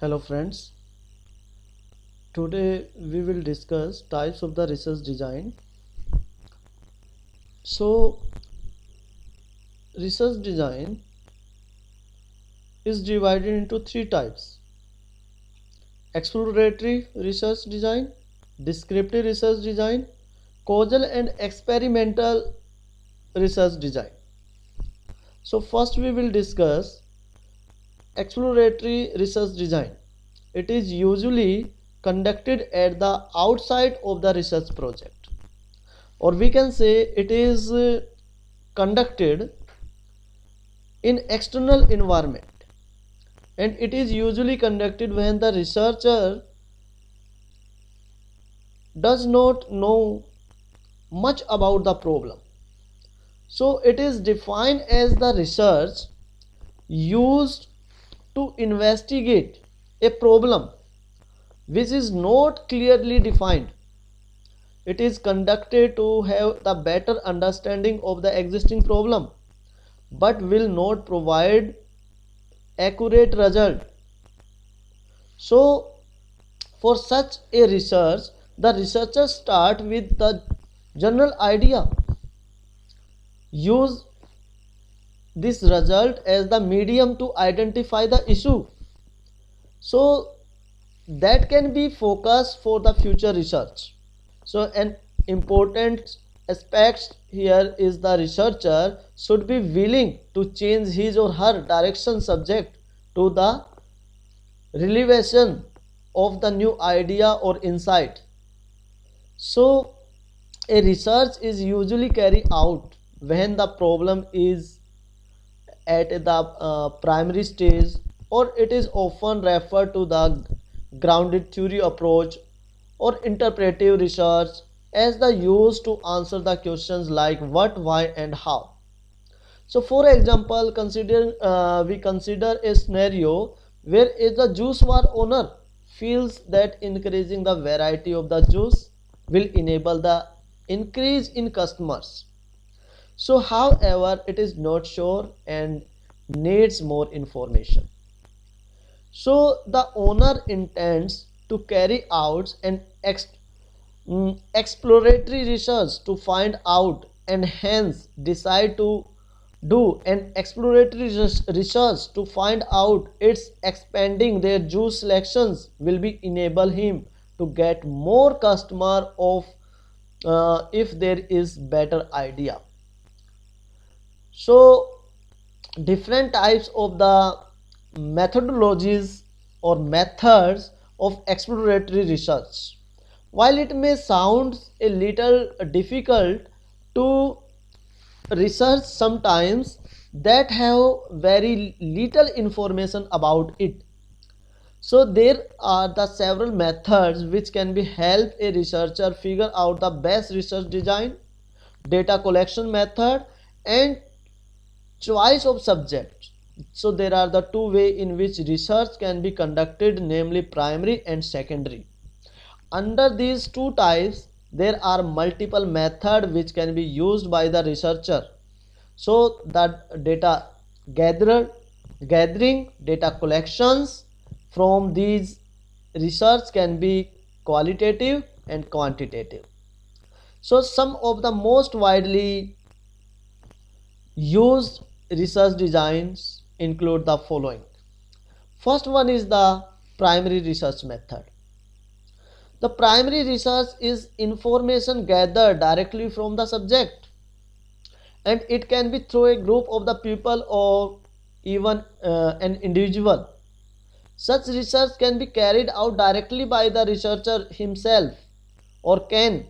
Hello friends, today we will discuss types of the research design. So research design is divided into three types: exploratory research design, descriptive research design, causal and experimental research design. So first we will discuss exploratory research design. It is usually conducted at the outside of the research project, or we can say it is conducted in external environment, and it is usually conducted when the researcher does not know much about the problem. So it is defined as the research used to investigate a problem which is not clearly defined. It is conducted to have the better understanding of the existing problem but will not provide accurate result. So for such a research, the researchers start with the general idea, use this result as the medium to identify the issue, so that can be focused for the future research. So an important aspect here is the researcher should be willing to change his or her direction subject to the revelation of the new idea or insight. So a research is usually carried out when the problem is at the primary stage, or it is often referred to the grounded theory approach or interpretive research as the use to answer the questions like what, why and how. So for example, we consider a scenario where the juice bar owner feels that increasing the variety of the juice will enable the increase in customers. So however, it is not sure and needs more information. So the owner intends to carry out an exploratory research to find out, and hence decide to do an exploratory research to find out its expanding their juice selections will be enable him to get more customer of if there is better idea. So different types of the methodologies or methods of exploratory research. While it may sound a little difficult to research sometimes that have very little information about it, so there are the several methods which can be help a researcher figure out the best research design: data collection method and choice of subject. So there are the two way in which research can be conducted, namely primary and secondary. Under these two types there are multiple methods which can be used by the researcher. So the data gathering, data collections from these research can be qualitative and quantitative. So some of the most widely used research designs include the following. First one is the primary research method. The primary research is information gathered directly from the subject, and it can be through a group of the people or even an individual. Such research can be carried out directly by the researcher himself or can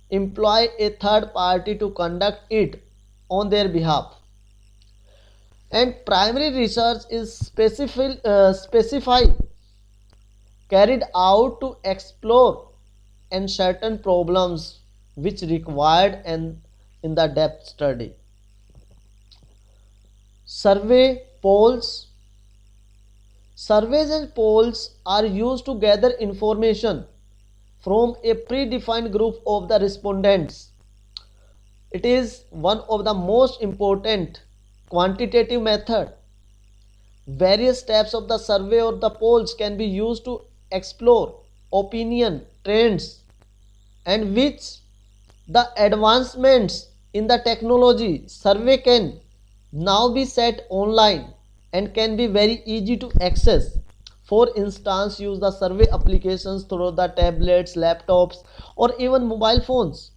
employ a third party to conduct it on their behalf. And primary research is specified carried out to explore and certain problems which required and in the depth study. Surveys and polls are used to gather information from a predefined group of the respondents. It is one of the most important quantitative method. Various steps of the survey or the polls can be used to explore opinion, trends, and which the advancements in the technology. Survey can now be set online and can be very easy to access. For instance, use the survey applications through the tablets, laptops, or even mobile phones.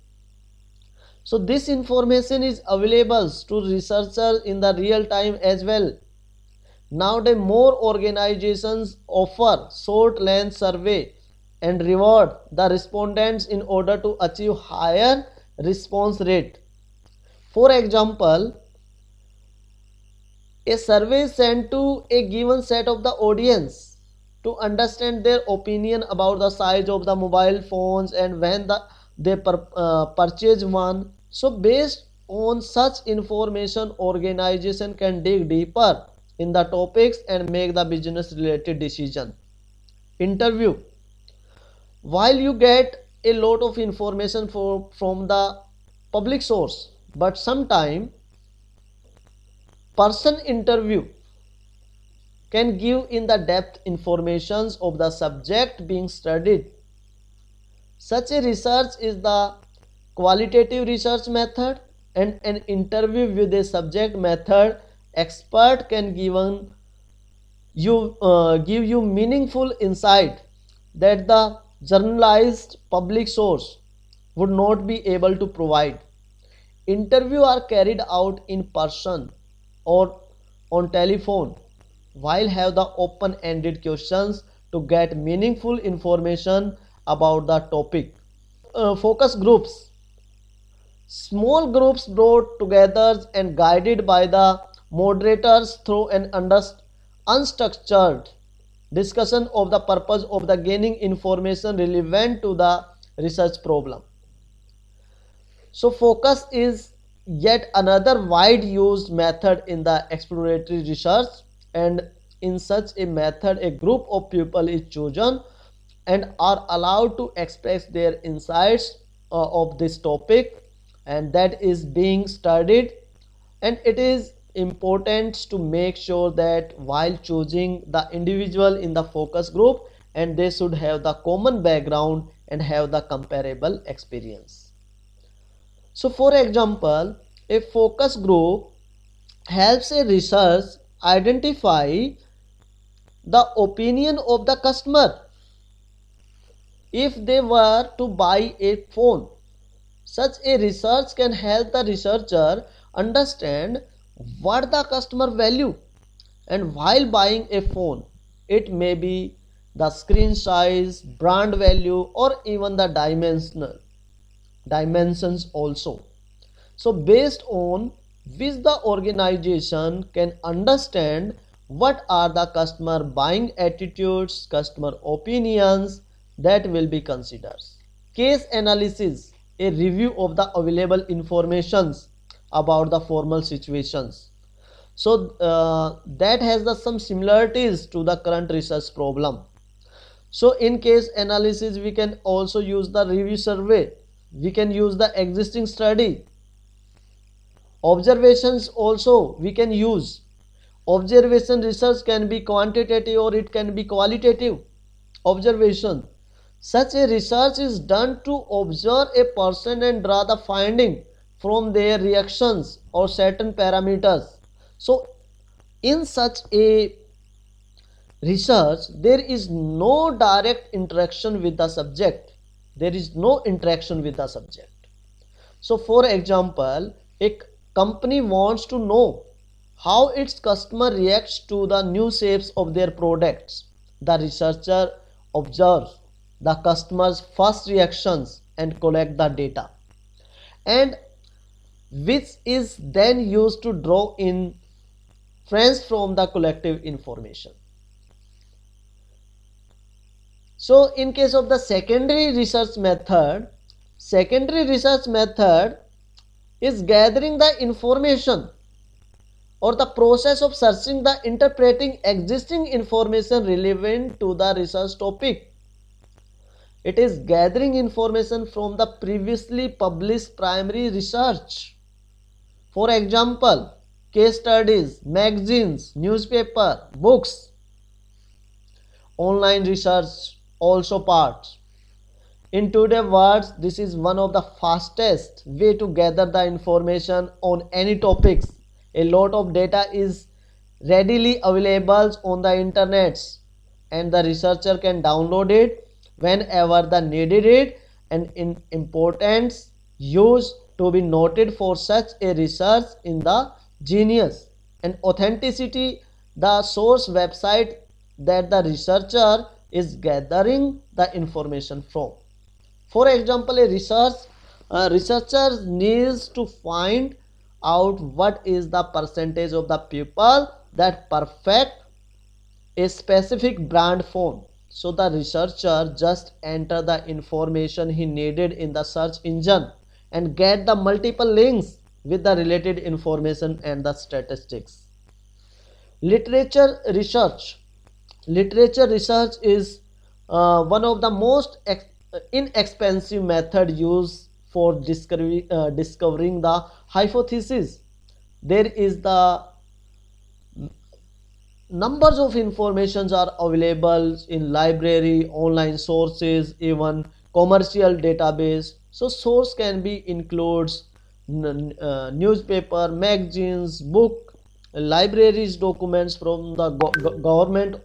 So this information is available to researchers in the real time as well. Nowadays, more organizations offer short length survey and reward the respondents in order to achieve higher response rate. For example, a survey is sent to a given set of the audience to understand their opinion about the size of the mobile phones and when they purchase one. So based on such information, organization can dig deeper in the topics and make the business related decision. Interview: while you get a lot of information from the public source, but sometime person interview can give in the depth informations of the subject being studied. Such a research is the qualitative research method, and an interview with a subject method expert can give you meaningful insight that the journalized public source would not be able to provide. Interviews are carried out in person or on telephone, while have the open-ended questions to get meaningful information about the topic. Focus groups: small groups brought together and guided by the moderators through an unstructured discussion of the purpose of the gaining information relevant to the research problem. So focus is yet another wide used method in the exploratory research, and in such a method a group of people is chosen and are allowed to express their insights of this topic and that is being studied. And it is important to make sure that while choosing the individual in the focus group, and they should have the common background and have the comparable experience. So for example, a focus group helps a research identify the opinion of the customer. If they were to buy a phone, such a research can help the researcher understand what the customer value, and while buying a phone, it may be the screen size, brand value, or even the dimensions also. So based on which the organization can understand what are the customer buying attitudes, customer opinions that will be considered. Case analysis: a review of the available informations about the formal situations. So that has some similarities to the current research problem. So in case analysis, we can also use the review survey, we can use the existing study. Observations also we can use. Observation research can be quantitative or it can be qualitative observation. Such a research is done to observe a person and draw the finding from their reactions or certain parameters. So in such a research, there is no direct interaction with the subject. There is no interaction with the subject. So for example, a company wants to know how its customer reacts to the new shapes of their products. The researcher observes the customer's first reactions and collect the data, and which is then used to draw inference from the collective information. So in case of the secondary research method is gathering the information or the process of searching the interpreting existing information relevant to the research topic. It is gathering information from the previously published primary research. For example, case studies, magazines, newspaper, books, online research also parts. In today's world, this is one of the fastest way to gather the information on any topics. A lot of data is readily available on the internet and the researcher can download it whenever they needed it, and in importance used to be noted for such a research in the genius and authenticity the source website that the researcher is gathering the information from. For example, a researcher needs to find out what is the percentage of the people that perfect a specific brand phone. So the researcher just enter the information he needed in the search engine and get the multiple links with the related information and the statistics. Literature research. Literature research is one of the most inexpensive method used for discovering the hypothesis. There is the numbers of informations are available in library, online sources, even commercial database. So source can be includes newspaper, magazines, book, libraries, documents from the government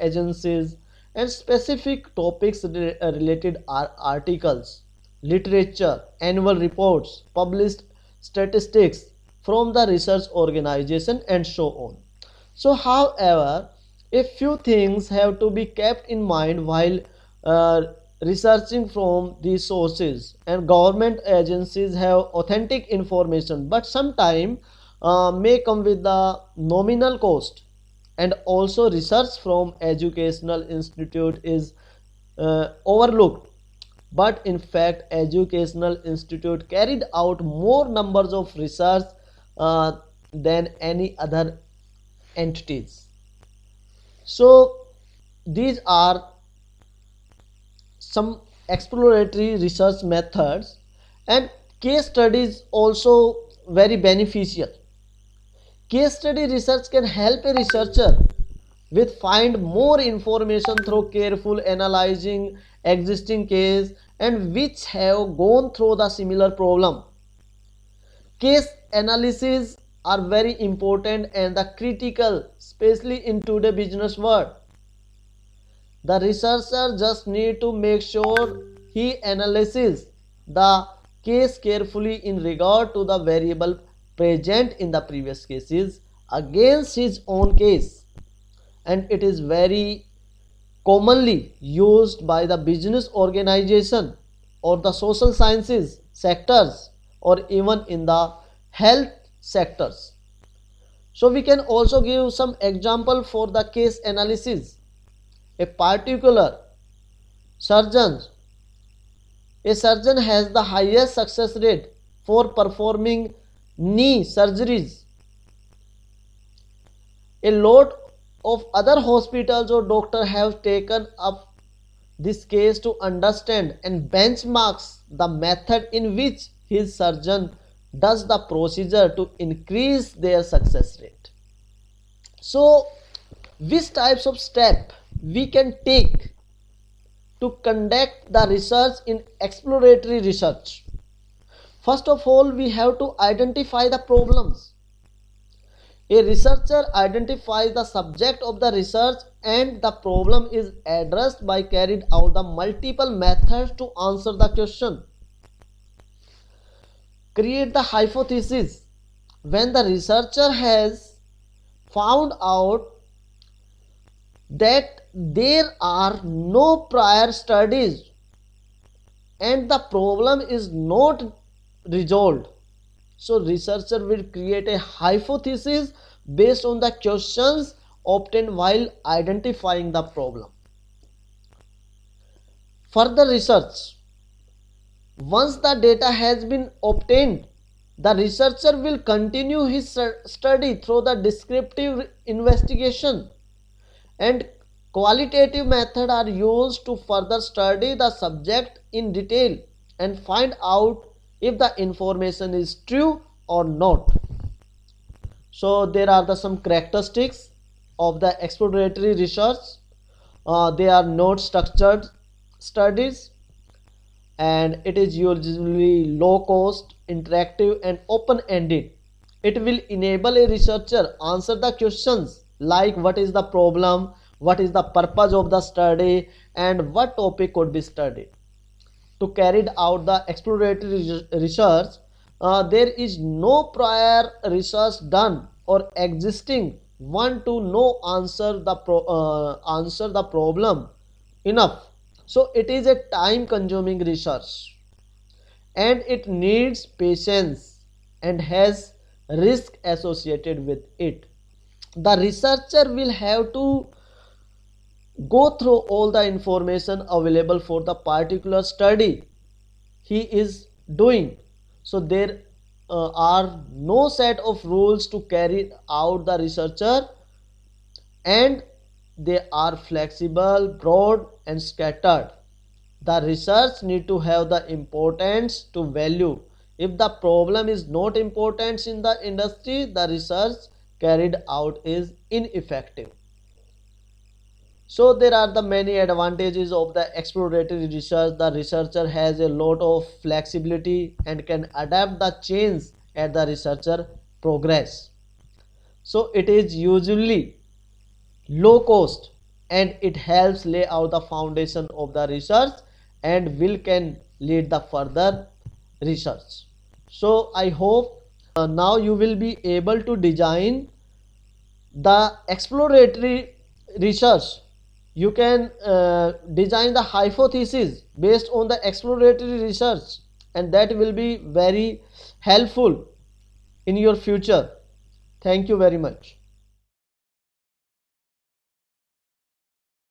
agencies, and specific topics related articles, literature, annual reports, published statistics from the research organization, and so on. So however, a few things have to be kept in mind while researching from these sources, and government agencies have authentic information but sometimes may come with the nominal cost, and also research from educational institute is overlooked, but in fact educational institute carried out more numbers of research than any other entities. So these are some exploratory research methods, and case studies also very beneficial. Case study research can help a researcher with find more information through careful analyzing existing case and which have gone through the similar problem. Case analysis are very important and the critical, especially in today's business world. The researcher just need to make sure he analyzes the case carefully in regard to the variable present in the previous cases against his own case, and it is very commonly used by the business organization or the social sciences sectors or even in the health sectors. So we can also give some example for the case analysis. A particular surgeon, a surgeon has the highest success rate for performing knee surgeries. A lot of other hospitals or doctors have taken up this case to understand and benchmarks the method in which his surgeon does the procedure to increase their success rate. So which types of step we can take to conduct the research in exploratory research? First of all, we have to identify the problems. A researcher identifies the subject of the research and the problem is addressed by carried out the multiple methods to answer the question. Create the hypothesis. When the researcher has found out that there are no prior studies and the problem is not resolved, so researcher will create a hypothesis based on the questions obtained while identifying the problem. Further research. Once the data has been obtained, the researcher will continue his study through the descriptive investigation, and qualitative methods are used to further study the subject in detail and find out if the information is true or not. So there are some characteristics of the exploratory research. They are not structured studies, and it is usually low cost, interactive, and open ended. It will enable a researcher answer the questions like what is the problem, what is the purpose of the study, and what topic could be studied. To carry out the exploratory research, there is no prior research done or existing one to know answer the problem enough. So it is a time consuming research, and it needs patience and has risk associated with it. The researcher will have to go through all the information available for the particular study he is doing. So there are no set of rules to carry out the researcher, and they are flexible, broad, and scattered. The research need to have the importance to value. If the problem is not important in the industry, the research carried out is ineffective. So there are the many advantages of the exploratory research. The researcher has a lot of flexibility and can adapt the change as the researcher progress. So it is usually low cost, and it helps lay out the foundation of the research and will can lead the further research. So I hope now you will be able to design the exploratory research. You can design the hypothesis based on the exploratory research, and that will be very helpful in your future. Thank you very much.